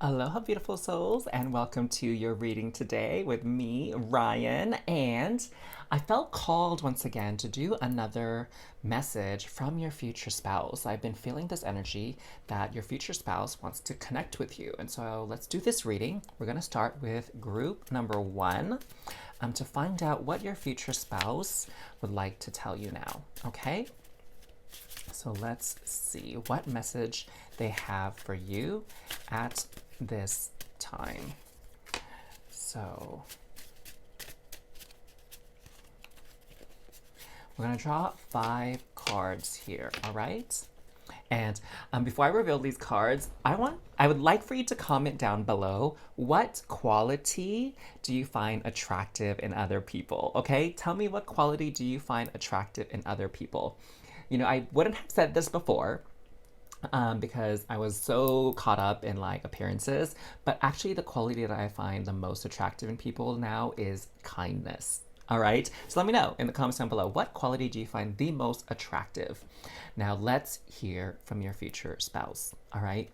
Aloha, beautiful souls, and welcome to your reading today with me, Ryan. And I felt called once again to do another message from your future spouse. I've been feeling this energy that your future spouse wants to connect with you. And so let's do this reading. We're going to start with group number one to find out what your future spouse would like to tell you now. Okay? So let's see what message they have for you at this time. So we're going to draw 5 cards here, all right? And before I reveal these cards, I would like for you to comment down below what quality do you find attractive in other people, okay? Tell me what quality do you find attractive in other people. You know, I wouldn't have said this before, because I was so caught up in like appearances. But actually, the quality that I find the most attractive in people now is kindness. All right. So let me know in the comments down below, what quality do you find the most attractive? Now let's hear from your future spouse. All right.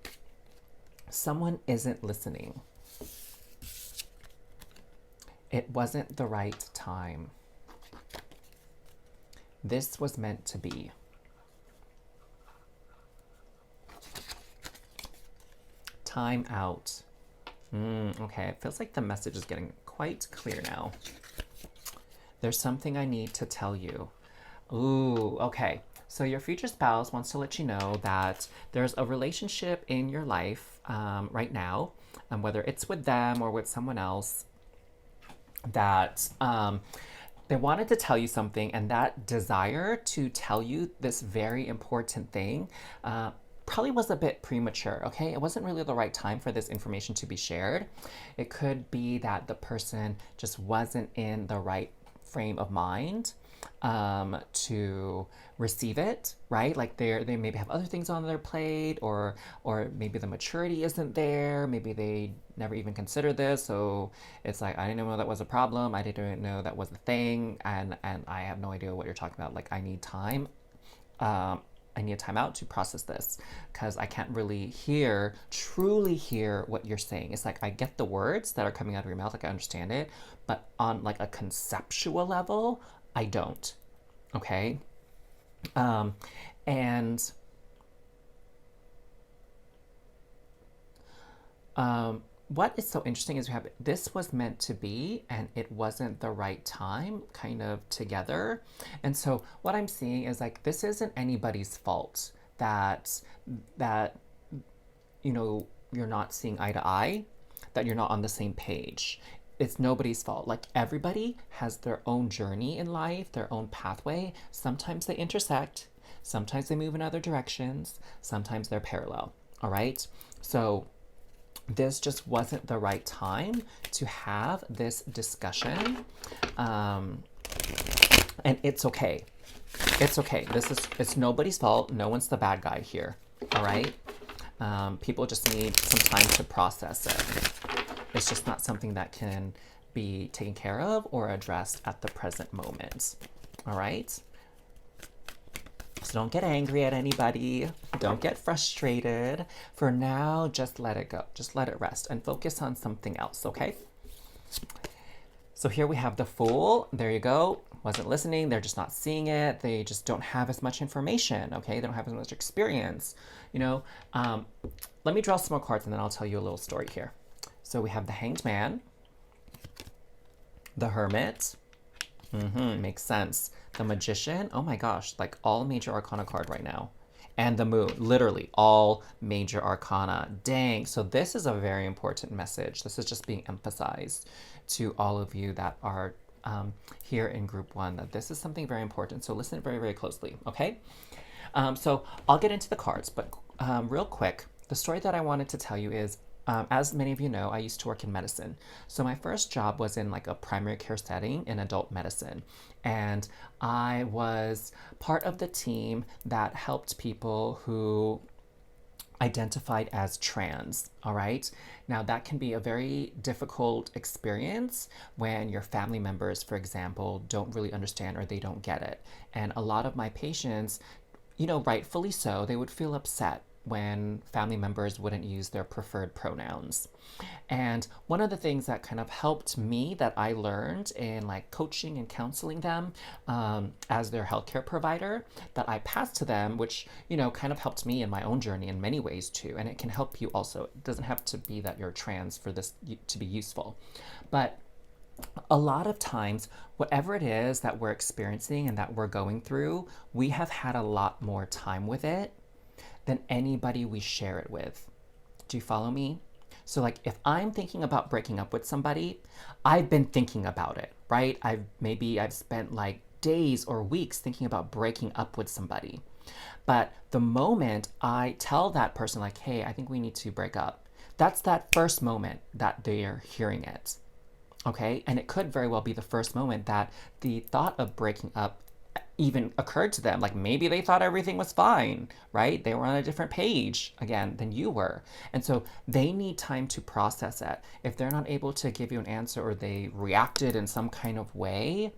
Someone isn't listening. It wasn't the right time. This was meant to be. Time out. Okay, it feels like the message is getting quite clear now. There's something I need to tell you. Ooh, okay. So your future spouse wants to let you know that there's a relationship in your life right now, whether it's with them or with someone else, that they wanted to tell you something, and that desire to tell you this very important thing probably was a bit premature, okay? It wasn't really the right time for this information to be shared. It could be that the person just wasn't in the right frame of mind to receive it, right? Like they maybe have other things on their plate, or maybe the maturity isn't there. Maybe they never even considered this, so it's like, I didn't know that was a problem. I didn't know that was a thing, and I have no idea what you're talking about. Like, I need time. I need a timeout to process this, because I can't really truly hear what you're saying. It's like, I get the words that are coming out of your mouth, like I understand it, but on like a conceptual level, I don't. Okay. And what is so interesting is we have this was meant to be and it wasn't the right time kind of together. And so what I'm seeing is like, this isn't anybody's fault that you're not seeing eye to eye, that you're not on the same page. It's nobody's fault. Like, everybody has their own journey in life, their own pathway. Sometimes they intersect, sometimes they move in other directions, sometimes they're parallel. All right. So this just wasn't the right time to have this discussion. And it's okay. It's okay. It's nobody's fault. No one's the bad guy here. All right. People just need some time to process it. It's just not something that can be taken care of or addressed at the present moment. All right. So don't get angry at anybody. Don't get frustrated. For now, just let it go. Just let it rest and focus on something else, okay? So here we have the Fool. There you go. Wasn't listening. They're just not seeing it. They just don't have as much information, okay? They don't have as much experience, you know? Let me draw some more cards and then I'll tell you a little story here. So we have the Hanged Man, the Hermit. Makes sense. The Magician. Oh my gosh, like all major arcana card right now. And the Moon, literally all major arcana. Dang. So this is a very important message. This is just being emphasized to all of you that are here in group one, that this is something very important. So listen very, very closely, okay? So I'll get into the cards, but real quick, the story that I wanted to tell you is, as many of you know, I used to work in medicine. So my first job was in like a primary care setting in adult medicine. And I was part of the team that helped people who identified as trans, all right? Now, that can be a very difficult experience when your family members, for example, don't really understand or they don't get it. And a lot of my patients, you know, rightfully so, they would feel upset when family members wouldn't use their preferred pronouns. And one of the things that kind of helped me that I learned in like coaching and counseling them as their healthcare provider that I passed to them, which, you know, kind of helped me in my own journey in many ways too. And it can help you also. It doesn't have to be that you're trans for this to be useful. But a lot of times, whatever it is that we're experiencing and that we're going through, we have had a lot more time with it than anybody we share it with. Do you follow me? So like if I'm thinking about breaking up with somebody, I've been thinking about it, right? I've spent like days or weeks thinking about breaking up with somebody. But the moment I tell that person like, hey, I think we need to break up, that's that first moment that they're hearing it. Okay? And it could very well be the first moment that the thought of breaking up even occurred to them. Like maybe they thought everything was fine, right? They were on a different page again than you were. And so they need time to process it. If they're not able to give you an answer or they reacted in some kind of way,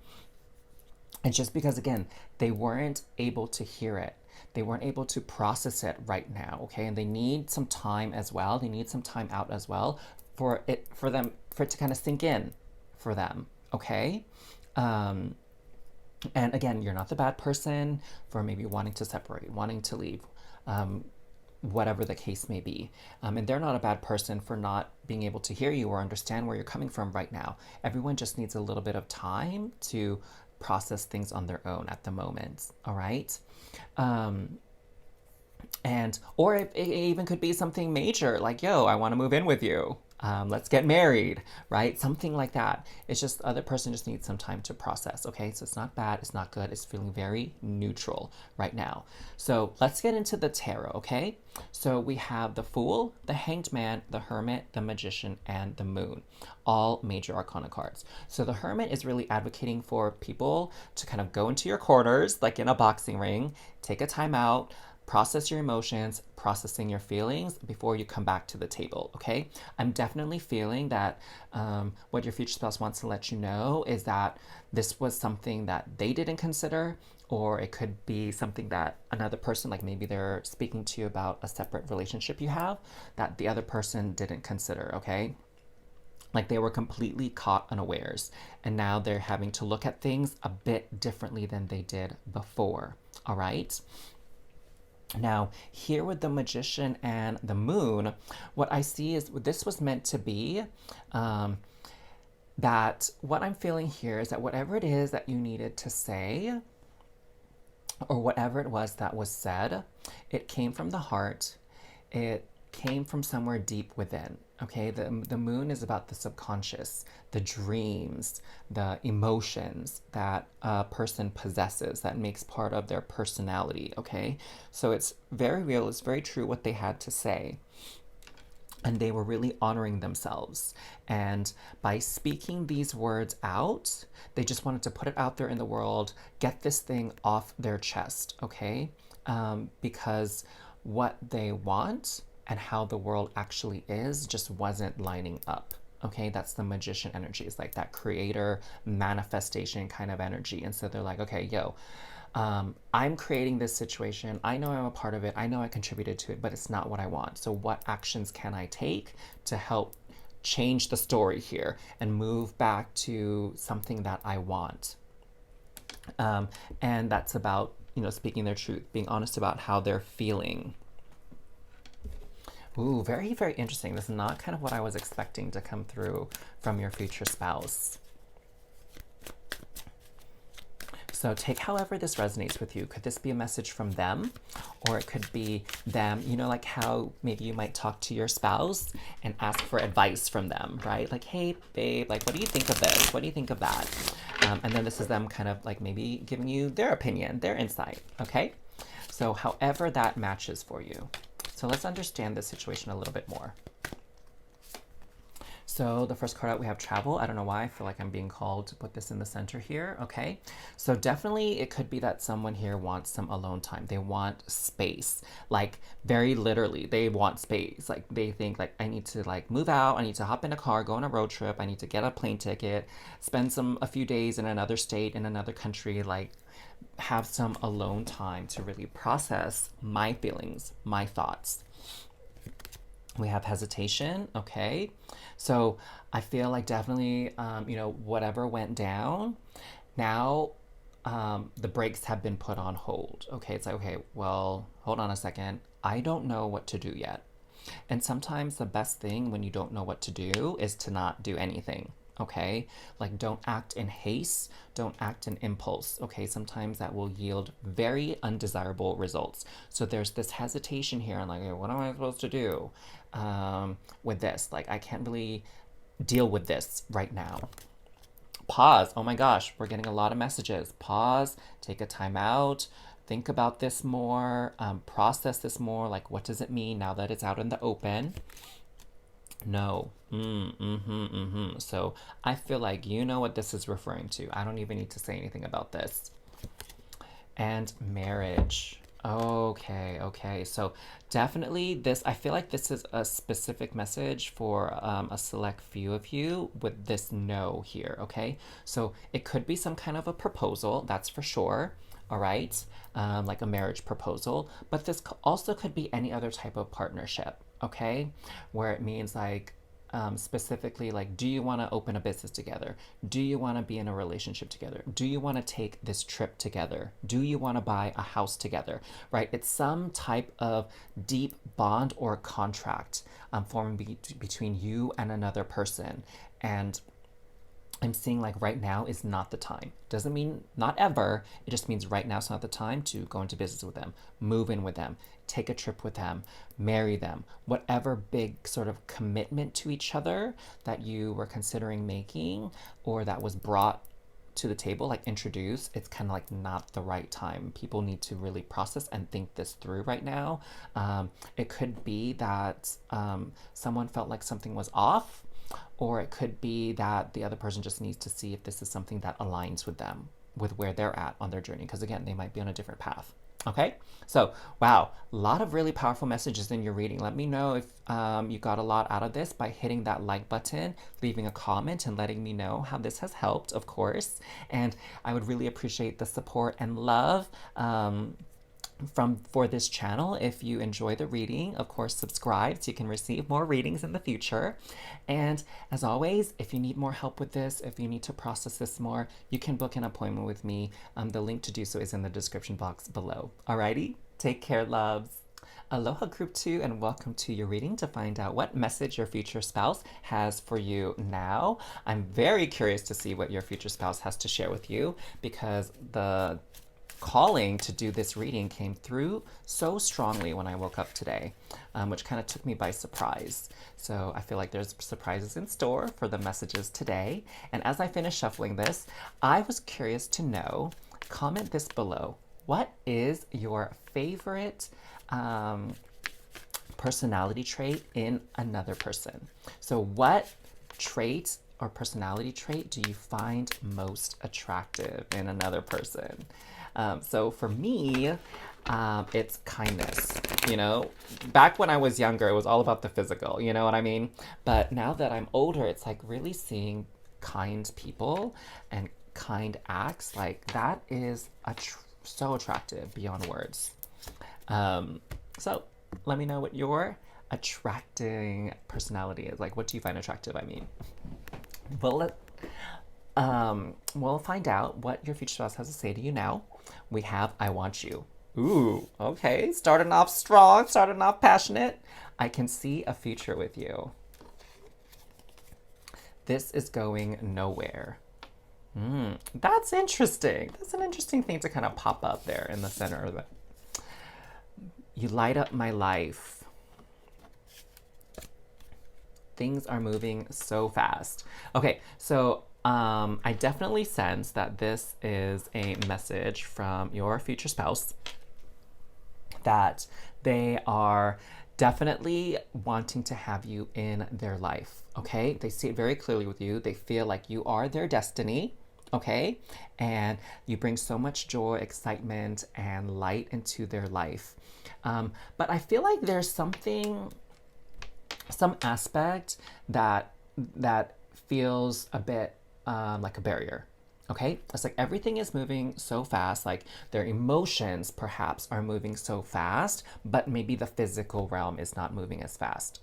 it's just because, again, they weren't able to hear it. They weren't able to process it right now, okay? And they need some time as well. They need some time out as well for it to kind of sink in for them, okay? And again, you're not the bad person for maybe wanting to separate, wanting to leave, whatever the case may be. And they're not a bad person for not being able to hear you or understand where you're coming from right now. Everyone just needs a little bit of time to process things on their own at the moment, all right? Or it even could be something major, like, yo, I want to move in with you. Let's get married, right? Something like that. It's just the other person just needs some time to process, okay? So it's not bad, it's not good, it's feeling very neutral right now. So let's get into the tarot, okay? So we have the Fool, the Hanged Man, the Hermit, the Magician, and the Moon, all major arcana cards. So the Hermit is really advocating for people to kind of go into your corners, like in a boxing ring, take a time out, process your emotions, processing your feelings before you come back to the table, okay? I'm definitely feeling that what your future spouse wants to let you know is that this was something that they didn't consider, or it could be something that another person, like maybe they're speaking to you about a separate relationship you have that the other person didn't consider, okay? Like they were completely caught unawares, and now they're having to look at things a bit differently than they did before, all right? Now, here with the Magician and the Moon, what I see is this was meant to be that what I'm feeling here is that whatever it is that you needed to say, or whatever it was that was said, it came from the heart. It came from somewhere deep within. Okay, the moon is about the subconscious, the dreams, the emotions that a person possesses that makes part of their personality. Okay, so it's very real, it's very true what they had to say. And they were really honoring themselves. And by speaking these words out, they just wanted to put it out there in the world, get this thing off their chest, okay? Because what they want and how the world actually is just wasn't lining up. Okay, that's the Magician energy. It's like that creator manifestation kind of energy. And so they're like, okay, yo, I'm creating this situation. I know I'm a part of it. I know I contributed to it, but it's not what I want. So what actions can I take to help change the story here and move back to something that I want? And that's about, speaking their truth, being honest about how they're feeling. Ooh, very, very interesting. This is not kind of what I was expecting to come through from your future spouse. So take however this resonates with you. Could this be a message from them? Or it could be them, like how maybe you might talk to your spouse and ask for advice from them, right? Like, hey, babe, like, what do you think of this? What do you think of that? And then this is them kind of like maybe giving you their opinion, their insight, okay? So however that matches for you. So let's understand this situation a little bit more. So the first card out, we have travel. I don't know why I feel like I'm being called to put this in the center here. Okay. So definitely it could be that someone here wants some alone time. They want space. Like very literally, they want space. Like they think like I need to like move out. I need to hop in a car, go on a road trip. I need to get a plane ticket, spend a few days in another state, in another country, like have some alone time to really process my feelings, my thoughts. We have hesitation. Okay. So I feel like definitely, whatever went down, now the brakes have been put on hold. Okay. It's like, okay, well, hold on a second. I don't know what to do yet. And sometimes the best thing when you don't know what to do is to not do anything. Okay. Like don't act in haste, don't act in impulse. Okay. Sometimes that will yield very undesirable results. So there's this hesitation here and like, okay, what am I supposed to do with this? Like, I can't really deal with this right now. Pause. Oh my gosh, we're getting a lot of messages. Pause, take a time out, think about this more, process this more. Like, what does it mean now that it's out in the open? No. So I feel like you know what this is referring to. I don't even need to say anything about this. And marriage. Okay. So definitely this, I feel like this is a specific message for a select few of you with this no here, okay? So it could be some kind of a proposal, that's for sure, all right? Like a marriage proposal, but this also could be any other type of partnership, okay? Where it means like, specifically like, do you want to open a business together? Do you want to be in a relationship together? Do you want to take this trip together? Do you want to buy a house together? Right? It's some type of deep bond or contract forming between you and another person. And I'm seeing like right now is not the time. Doesn't mean not ever. It just means right now is not the time to go into business with them, move in with them, take a trip with them, marry them, whatever big sort of commitment to each other that you were considering making or that was brought to the table, like introduced, it's kind of like not the right time. People need to really process and think this through right now. It could be that someone felt like something was off, or it could be that the other person just needs to see if this is something that aligns with them, with where they're at on their journey. Because again, they might be on a different path. Okay, so wow, a lot of really powerful messages in your reading. Let me know if you got a lot out of this by hitting that like button, leaving a comment, and letting me know how this has helped, of course. And I would really appreciate the support and love for this channel. If you enjoy the reading, of course, subscribe so you can receive more readings in the future. And as always, if you need more help with this, if you need to process this more, you can book an appointment with me. The link to do so is in the description box below. Alrighty, take care, loves. Aloha Group 2, and welcome to your reading to find out what message your future spouse has for you now. I'm very curious to see what your future spouse has to share with you, because the calling to do this reading came through so strongly when I woke up today, which kind of took me by surprise. So I feel like there's surprises in store for the messages today. And as I finish shuffling this, I was curious to know, comment this below. What is your favorite personality trait in another person? So what trait or personality trait do you find most attractive in another person? So for me, it's kindness. You know, back when I was younger, it was all about the physical, you know what I mean? But now that I'm older, it's like really seeing kind people and kind acts, like that is so attractive beyond words. So let me know what your attracting personality is. Like, what do you find attractive? I mean, we'll find out what your future spouse has to say to you now. We have I want you. Ooh, okay. Starting off strong, starting off passionate. I can see a future with you. This is going nowhere. That's interesting. That's an interesting thing to kind of pop up there in the center of it. You light up my life. Things are moving so fast. Okay, so I definitely sense that this is a message from your future spouse, that they are definitely wanting to have you in their life, okay? They see it very clearly with you. They feel like you are their destiny, okay? And you bring so much joy, excitement, and light into their life. But I feel like there's some aspect that feels a bit like a barrier. Okay, it's like everything is moving so fast, like their emotions perhaps are moving so fast, but maybe the physical realm is not moving as fast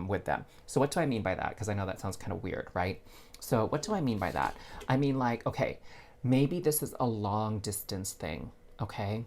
with them. So, what do I mean by that? Because I know that sounds kind of weird, right? So, what do I mean by that? I mean, like, okay, maybe this is a long distance thing, okay?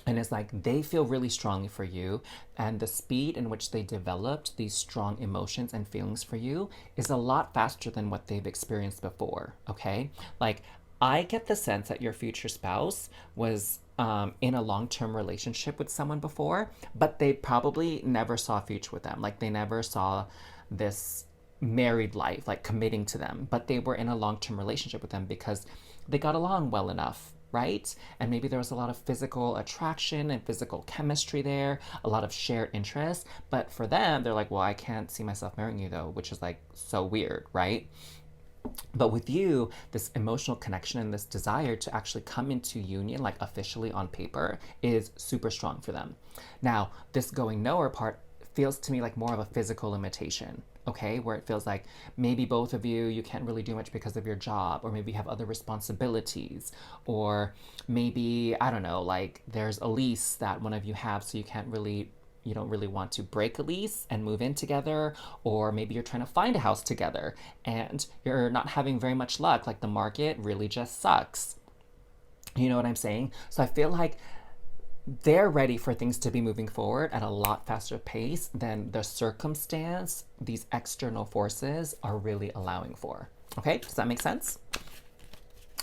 And it's like they feel really strongly for you, and the speed in which they developed these strong emotions and feelings for you is a lot faster than what they've experienced before. Okay, like I get the sense that your future spouse was in a long-term relationship with someone before, but they probably never saw a future with them. Like they never saw this married life, like committing to them, but they were in a long-term relationship with them because they got along well enough, right? And maybe there was a lot of physical attraction and physical chemistry there, a lot of shared interests. But for them, they're like, well, I can't see myself marrying you though, which is like so weird, right? But with you, this emotional connection and this desire to actually come into union, like officially on paper, is super strong for them. Now, this going nowhere part feels to me like more of a physical limitation, okay? Where it feels like maybe both of you can't really do much because of your job, or maybe you have other responsibilities, or maybe, I don't know, like there's a lease that one of you have, so you don't really want to break a lease and move in together, or maybe you're trying to find a house together and you're not having very much luck, like the market really just sucks. You know what I'm saying? So I feel like they're ready for things to be moving forward at a lot faster pace than the circumstance these external forces are really allowing for. Okay, does that make sense?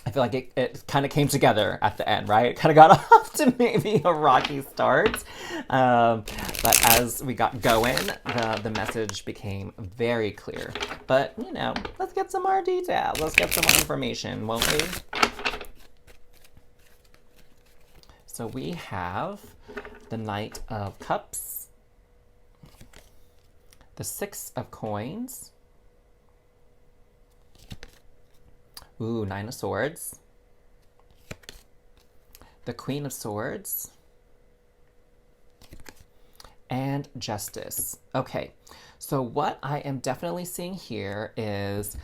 I feel like it kind of came together at the end, right? It kind of got off to maybe a rocky start. But as we got going, the message became very clear. But, let's get some more detail. Let's get some more information, won't we? So we have the Knight of Cups, the Six of Coins, ooh, Nine of Swords, the Queen of Swords, and Justice. Okay, so what I am definitely seeing here is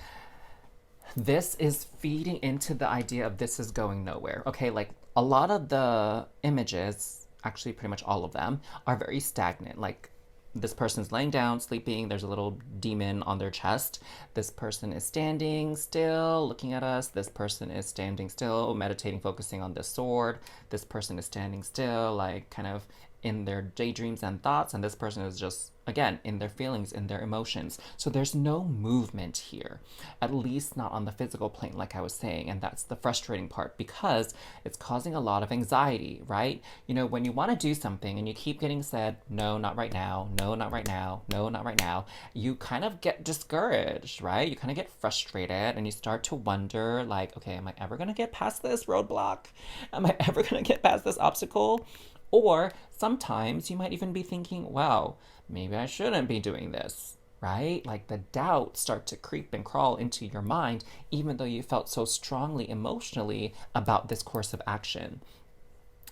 this is feeding into the idea of this is going nowhere. Okay, like a lot of the images, actually pretty much all of them, are very stagnant. Like this person's laying down, sleeping, there's a little demon on their chest. This person is standing still, looking at us. This person is standing still, meditating, focusing on the sword. This person is standing still, like kind of in their daydreams and thoughts. And this person is just, again, in their feelings, in their emotions. So there's no movement here, at least not on the physical plane, like I was saying. And that's the frustrating part because it's causing a lot of anxiety, right? When you want to do something and you keep getting said, no, not right now, no, not right now, no, not right now, you kind of get discouraged, right? You kind of get frustrated and you start to wonder, like, okay, am I ever going to get past this roadblock? Am I ever going to get past this obstacle? Or sometimes you might even be thinking, wow, maybe I shouldn't be doing this, right? Like the doubts start to creep and crawl into your mind, even though you felt so strongly emotionally about this course of action.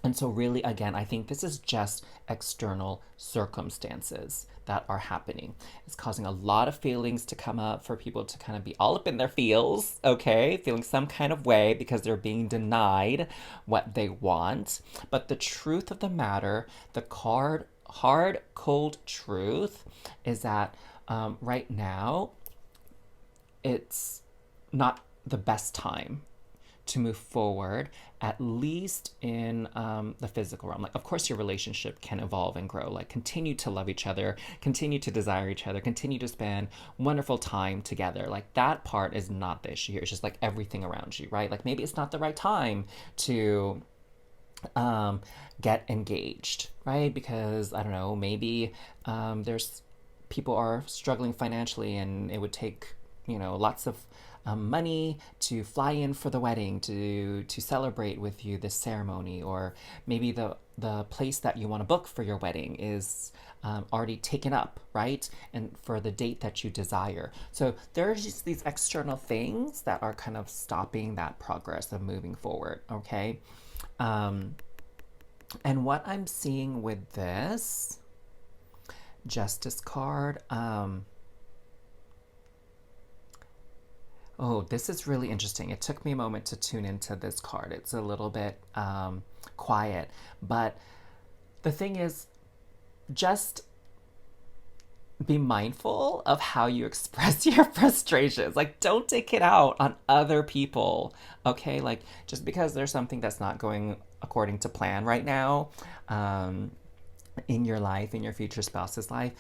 And so, really, again, I think this is just external circumstances that are happening. It's causing a lot of feelings to come up for people to kind of be all up in their feels, okay? Feeling some kind of way because they're being denied what they want. But the truth of the matter, the hard, cold truth is that right now, it's not the best time to move forward, at least in the physical realm. Like, of course, your relationship can evolve and grow. Like, continue to love each other, continue to desire each other, continue to spend wonderful time together. Like, that part is not the issue here. It's just like everything around you, right? Like, maybe it's not the right time to get engaged, right? Because, I don't know, maybe there's people are struggling financially and it would take lots of money to fly in for the wedding to celebrate with you this ceremony, or maybe the place that you want to book for your wedding is already taken up, right? And for the date that you desire. So there's just these external things that are kind of stopping that progress of moving forward, okay? Um, and what I'm seeing with this Justice card, oh, this is really interesting. It took me a moment to tune into this card. It's a little bit quiet, but the thing is, just be mindful of how you express your frustrations. Like, don't take it out on other people, okay? Like, just because there's something that's not going according to plan right now, in your life, in your future spouse's life,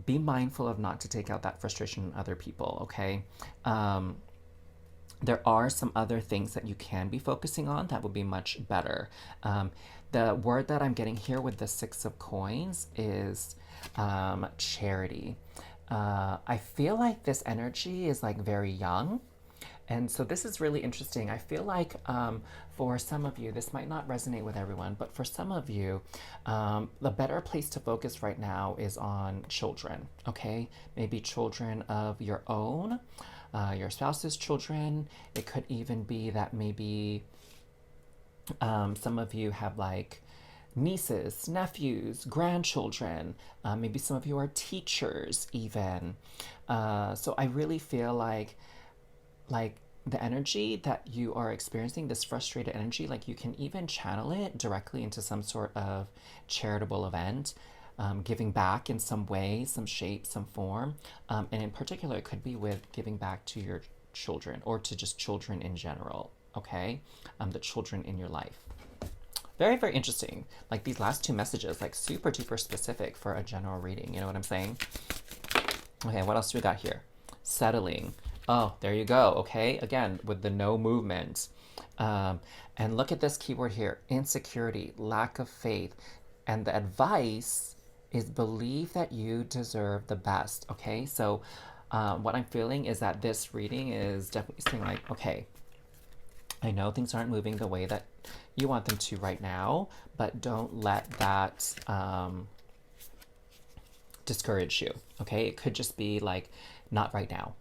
be mindful of not to take out that frustration on other people, okay? There are some other things that you can be focusing on that would be much better. The word that I'm getting here with the Six of Coins is charity. I feel like this energy is like very young. And so this is really interesting. I feel like for some of you, this might not resonate with everyone, but for some of you, the better place to focus right now is on children, okay? Maybe children of your own, your spouse's children. It could even be that maybe some of you have like nieces, nephews, grandchildren. Maybe some of you are teachers even. So I really feel like the energy that you are experiencing, this frustrated energy, like you can even channel it directly into some sort of charitable event, giving back in some way, some shape, some form. And in particular, it could be with giving back to your children or to just children in general, okay? The children in your life. Very, very interesting. Like these last two messages, like super duper specific for a general reading. You know what I'm saying? Okay, what else do we got here? Settling. Oh, there you go. Okay, again, with the no movement. And look at this keyword here, insecurity, lack of faith. And the advice is believe that you deserve the best. Okay, so what I'm feeling is that this reading is definitely saying like, okay, I know things aren't moving the way that you want them to right now, but don't let that discourage you. Okay, it could just be like, not right now.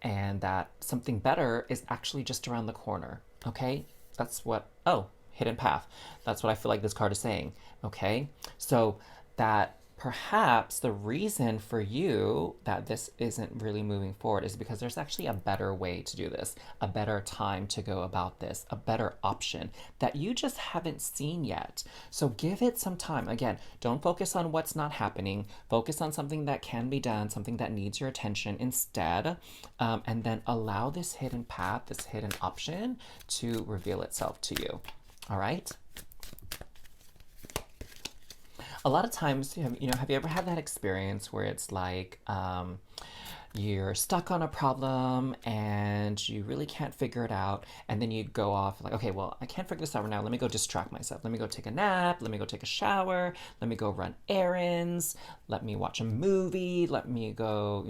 And that something better is actually just around the corner. Okay, that's what, oh, hidden path. That's what I feel like this card is saying. Okay, so that perhaps the reason for you that this isn't really moving forward is because there's actually a better way to do this, a better time to go about this, a better option that you just haven't seen yet. So give it some time. Again, don't focus on what's not happening. Focus on something that can be done, something that needs your attention instead, and then allow this hidden path, this hidden option to reveal itself to you. All right? A lot of times, have you ever had that experience where it's like you're stuck on a problem and you really can't figure it out, and then you go off like, okay, well, I can't figure this out right now. Let me go distract myself. Let me go take a nap. Let me go take a shower. Let me go run errands. Let me watch a movie. Let me go,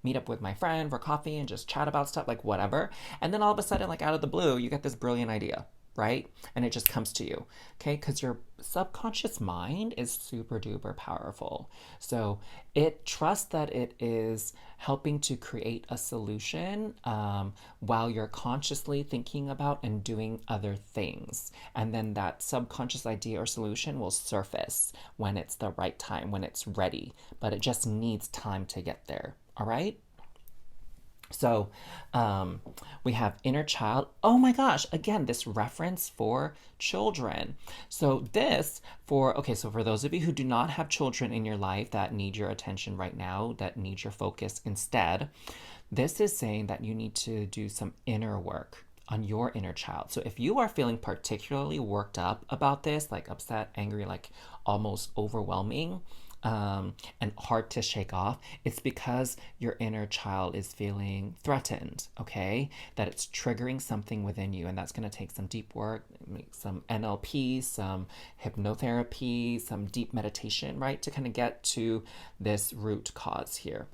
meet up with my friend for coffee and just chat about stuff, like whatever. And then all of a sudden, like out of the blue, you get this brilliant idea, right? And it just comes to you, okay? Because your subconscious mind is super duper powerful. So it trusts that it is helping to create a solution while you're consciously thinking about and doing other things. And then that subconscious idea or solution will surface when it's the right time, when it's ready. But it just needs time to get there, all right? So we have inner child. Oh my gosh, again, this reference for children. So so for those of you who do not have children in your life that need your attention right now, that need your focus instead, this is saying that you need to do some inner work on your inner child. So if you are feeling particularly worked up about this, like upset, angry, like almost overwhelming, and hard to shake off, it's because your inner child is feeling threatened, okay? That it's triggering something within you, and that's going to take some deep work, some NLP, some hypnotherapy, some deep meditation, right? To kind of get to this root cause here.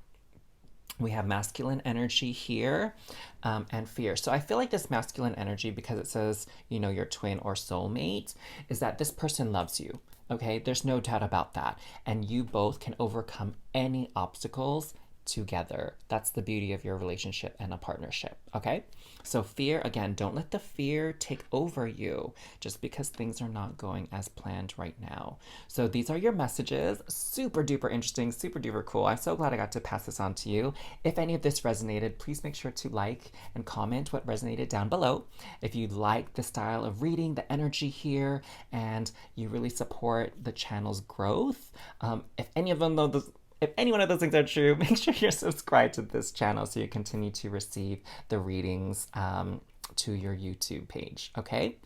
We have masculine energy here, and fear. So I feel like this masculine energy, because it says, your twin or soulmate, is that this person loves you. Okay, there's no doubt about that. And you both can overcome any obstacles together. That's the beauty of your relationship and a partnership. Okay, so fear, again, don't let the fear take over you just because things are not going as planned right now. So these are your messages. Super duper interesting, super duper cool. I'm so glad I got to pass this on to you. If any of this resonated, please make sure to like and comment what resonated down below. If you like the style of reading, the energy here, and you really support the channel's growth, if any one of those things are true, make sure you're subscribed to this channel so you continue to receive the readings to your YouTube page, okay?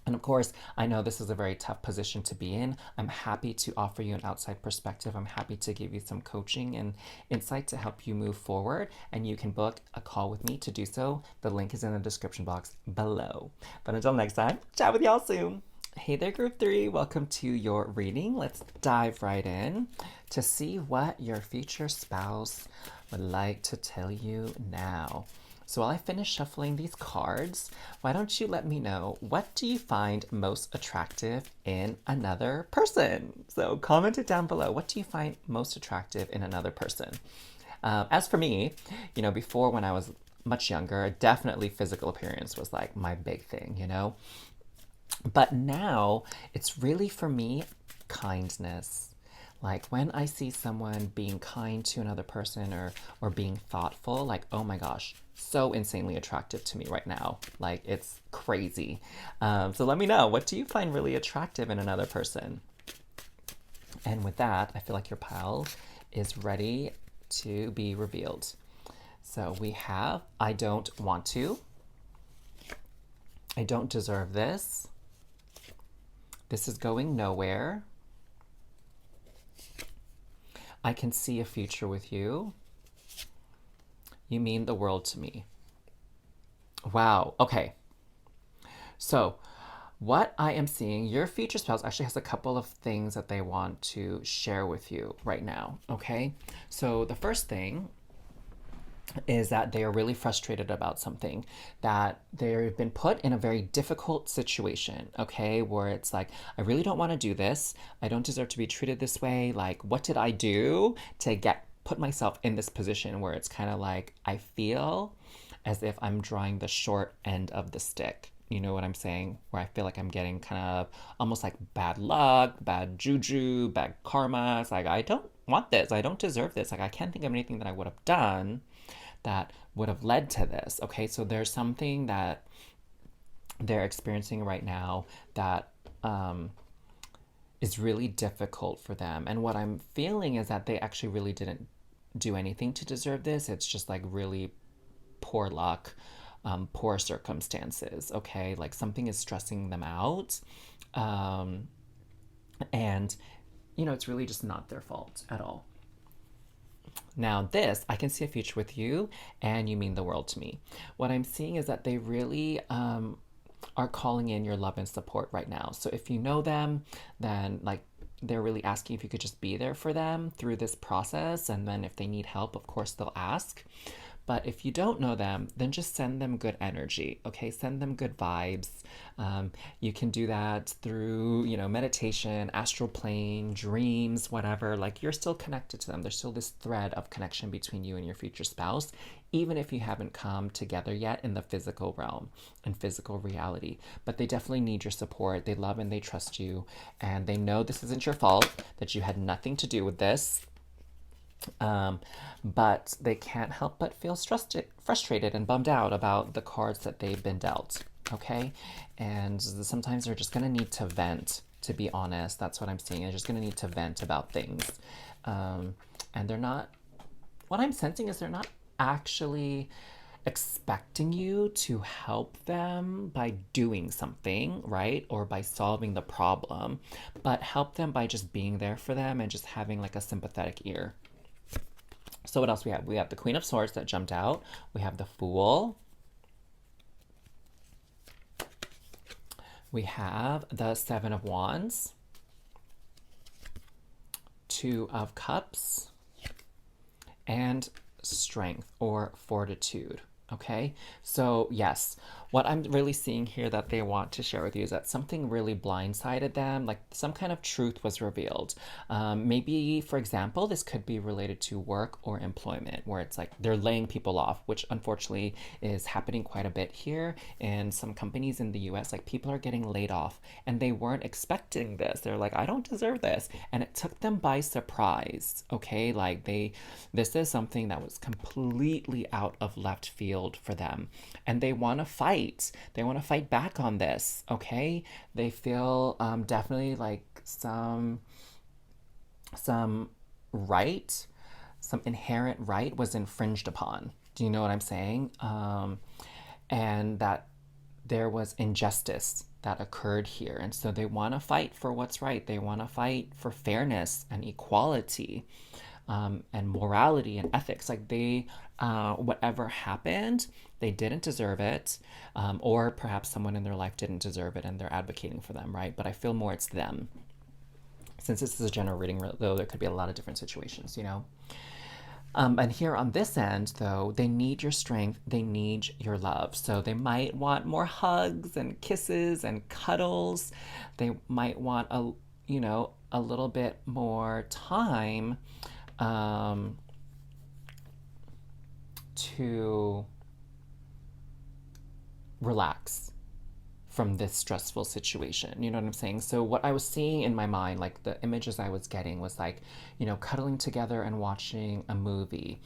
And of course, I know this is a very tough position to be in. I'm happy to offer you an outside perspective. I'm happy to give you some coaching and insight to help you move forward. And you can book a call with me to do so. The link is in the description box below. But until next time, chat with y'all soon. Hey there, Group 3. Welcome to your reading. Let's dive right in to see what your future spouse would like to tell you now. So while I finish shuffling these cards, why don't you let me know, what do you find most attractive in another person? So comment it down below. What do you find most attractive in another person? As for me, before, when I was much younger, definitely physical appearance was like my big thing, But now it's really, for me, kindness. Like when I see someone being kind to another person or being thoughtful, like, oh my gosh, so insanely attractive to me right now. Like, it's crazy. So let me know, what do you find really attractive in another person? And with that, I feel like your pile is ready to be revealed. So we have, I don't want to. I don't deserve this. This is going nowhere. I can see a future with you. You mean the world to me. Wow. Okay. So what I am seeing, your future spouse actually has a couple of things that they want to share with you right now. Okay. So the first thing is that they are really frustrated about something, that they've been put in a very difficult situation, okay, where it's like, I really don't want to do this. I don't deserve to be treated this way. Like, what did I do to put myself in this position where it's kind of like, I feel as if I'm drawing the short end of the stick. You know what I'm saying? Where I feel like I'm getting kind of almost like bad luck, bad juju, bad karma. It's like, I don't want this. I don't deserve this. Like, I can't think of anything that I would have done that would have led to this. Okay, so there's something that they're experiencing right now that is really difficult for them. And what I'm feeling is that they actually really didn't do anything to deserve this. It's just like really poor luck, poor circumstances. Okay, like something is stressing them out. And, it's really just not their fault at all. Now this, I can see a future with you and you mean the world to me. What I'm seeing is that they really are calling in your love and support right now. So if you know them, then like they're really asking if you could just be there for them through this process. And then if they need help, of course, they'll ask. But if you don't know them, then just send them good energy, okay? Send them good vibes. You can do that through, meditation, astral plane, dreams, whatever. Like, you're still connected to them. There's still this thread of connection between you and your future spouse, even if you haven't come together yet in the physical realm and physical reality. But they definitely need your support. They love and they trust you. And they know this isn't your fault, that you had nothing to do with this. But they can't help but feel frustrated and bummed out about the cards that they've been dealt, okay? And sometimes they're just gonna need to vent, to be honest. That's what I'm seeing. They're just gonna need to vent about things. And they're not, what I'm sensing is they're not actually expecting you to help them by doing something, right? Or by solving the problem, but help them by just being there for them and just having like a sympathetic ear. So what else we have? We have the Queen of Swords that jumped out. We have the Fool. We have the Seven of Wands. Two of Cups. And strength or fortitude. Okay, so yes, what I'm really seeing here that they want to share with you is that something really blindsided them, like some kind of truth was revealed. Maybe, for example, this could be related to work or employment, where it's like they're laying people off, which unfortunately is happening quite a bit here in some companies in the US. Like people are getting laid off and they weren't expecting this. They're like, I don't deserve this. And it took them by surprise. Okay, like this is something that was completely out of left field for them. And they want to fight. They want to fight back on this. Okay, they feel definitely like some right, some inherent right was infringed upon. Do you know what I'm saying? And that there was injustice that occurred here. And so they want to fight for what's right. They want to fight for fairness and equality, and morality and ethics. Like whatever happened, they didn't deserve it, or perhaps someone in their life didn't deserve it and they're advocating for them, right? But I feel more it's them. Since this is a general reading, though, there could be a lot of different situations, you know? And here on this end, though, they need your strength, they need your love. So they might want more hugs and kisses and cuddles. They might want a little bit more time to relax from this stressful situation. You know what I'm saying? So what I was seeing in my mind, like the images I was getting was like, cuddling together and watching a movie,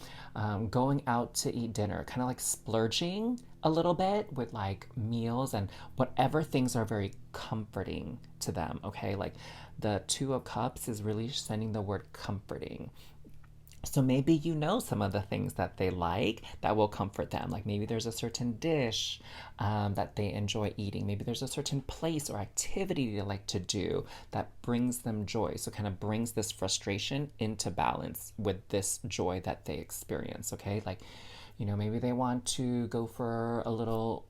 going out to eat dinner, kind of like splurging a little bit with like meals and whatever things are very comforting to them. Okay, like the Two of Cups is really sending the word comforting. So maybe some of the things that they like that will comfort them. Like maybe there's a certain dish that they enjoy eating. Maybe there's a certain place or activity they like to do that brings them joy. So kind of brings this frustration into balance with this joy that they experience. Okay, like maybe they want to go for a little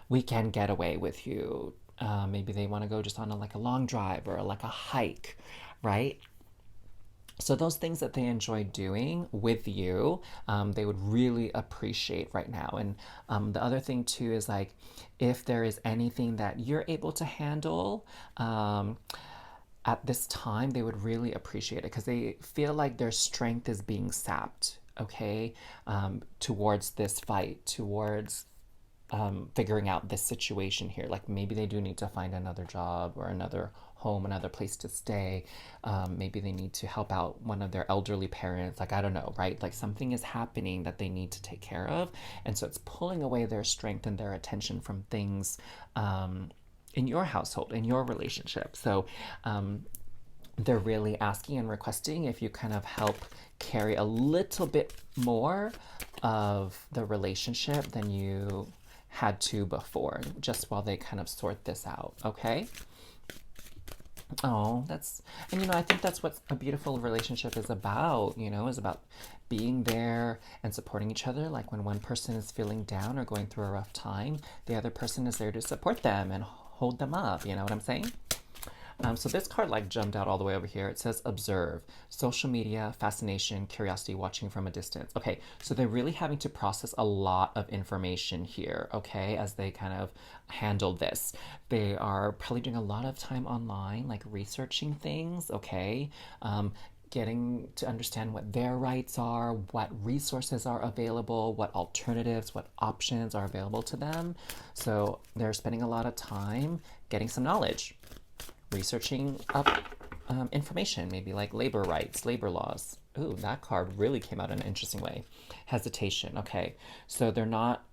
weekend getaway with you. Maybe they want to go just on a long drive or like a hike, right? So those things that they enjoy doing with you, they would really appreciate right now. And the other thing too is like, if there is anything that you're able to handle at this time, they would really appreciate it because they feel like their strength is being sapped. Okay, towards this fight, towards figuring out this situation here. Like maybe they do need to find another job or another home, another place to stay. Maybe they need to help out one of their elderly parents. Like, I don't know, right? Like something is happening that they need to take care of. And so it's pulling away their strength and their attention from things in your household, in your relationship. So they're really asking and requesting if you kind of help carry a little bit more of the relationship than you had to before, just while they kind of sort this out, okay? Oh, and I think that's what a beautiful relationship is about, is about being there and supporting each other. Like when one person is feeling down or going through a rough time, the other person is there to support them and hold them up, you know what I'm saying? So this card like jumped out all the way over here. It says observe, social media, fascination, curiosity, watching from a distance. Okay, so they're really having to process a lot of information here, okay, as they kind of handle this. They are probably doing a lot of time online, like researching things, okay, getting to understand what their rights are, what resources are available, what alternatives, what options are available to them. So they're spending a lot of time getting some knowledge, researching up information, maybe like labor rights, labor laws. Ooh, that card really came out in an interesting way. Hesitation. Okay, so they're not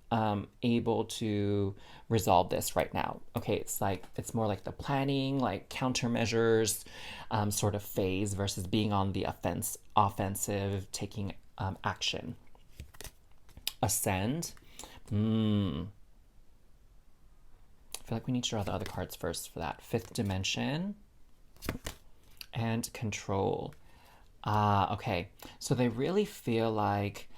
able to resolve this right now. Okay, it's more like the planning, like countermeasures sort of phase versus being on the offensive, taking action. Ascend. I feel like we need to draw the other cards first for that. Fifth dimension and control. Okay. So they really feel like,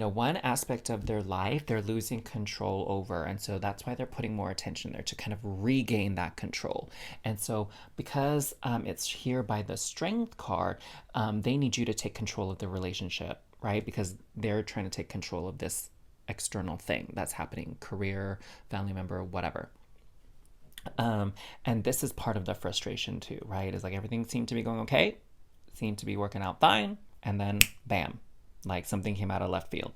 one aspect of their life they're losing control over. And so that's why they're putting more attention there to kind of regain that control. And so because it's here by the Strength card, they need you to take control of the relationship, right? Because they're trying to take control of this external thing that's happening, career, family member, whatever. And this is part of the frustration too, right? It's like everything seemed to be going okay, seemed to be working out fine, and then bam, like something came out of left field.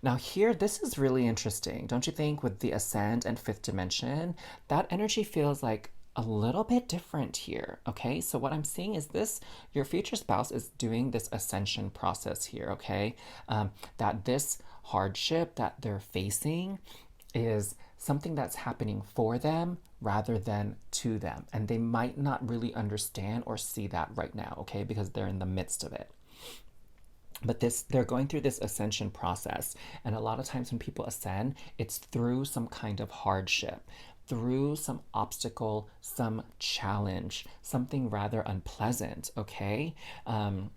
Now, here, this is really interesting, don't you think? With the ascend and fifth dimension, that energy feels like a little bit different here. Okay, so what I'm seeing is this: your future spouse is doing this ascension process here. Okay, that this hardship that they're facing is something that's happening for them rather than to them. And they might not really understand or see that right now, okay, because they're in the midst of it. But they're going through this ascension process. And a lot of times when people ascend, it's through some kind of hardship, through some obstacle, some challenge, something rather unpleasant, okay? And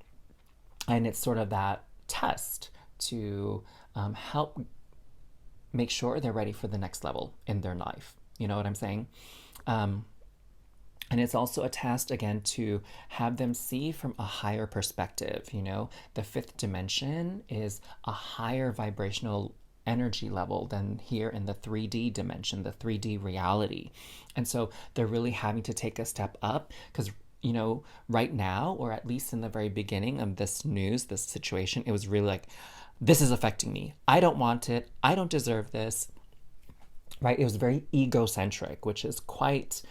it's sort of that test to help make sure they're ready for the next level in their life. You know what I'm saying? And it's also a test, again, to have them see from a higher perspective. The fifth dimension is a higher vibrational energy level than here in the 3D dimension, the 3D reality. And so they're really having to take a step up because right now, or at least in the very beginning of this news, this situation, it was really like, this is affecting me. I don't want it. I don't deserve this. Right? It was very egocentric, which is quite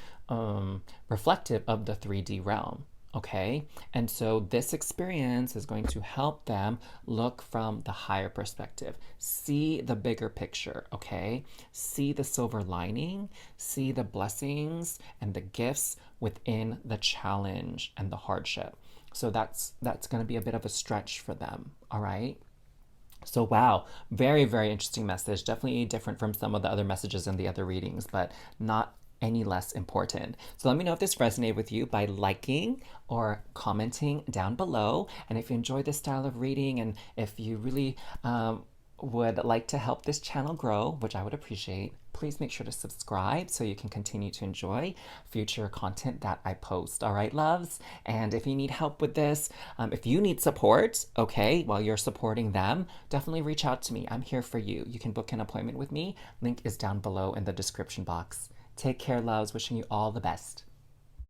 reflective of the 3D realm. Okay? And so this experience is going to help them look from the higher perspective, see the bigger picture. Okay? See the silver lining, see the blessings and the gifts within the challenge and the hardship. So that's going to be a bit of a stretch for them. All right? So, wow, very, very interesting message. Definitely different from some of the other messages in the other readings, but not any less important. So let me know if this resonated with you by liking or commenting down below. And if you enjoy this style of reading, and if you really would like to help this channel grow, which I would appreciate, please make sure to subscribe so you can continue to enjoy future content that I post. All right, loves? And if you need help with this, if you need support, okay, while you're supporting them, definitely reach out to me. I'm here for you. You can book an appointment with me. Link is down below in the description box. Take care, loves. Wishing you all the best.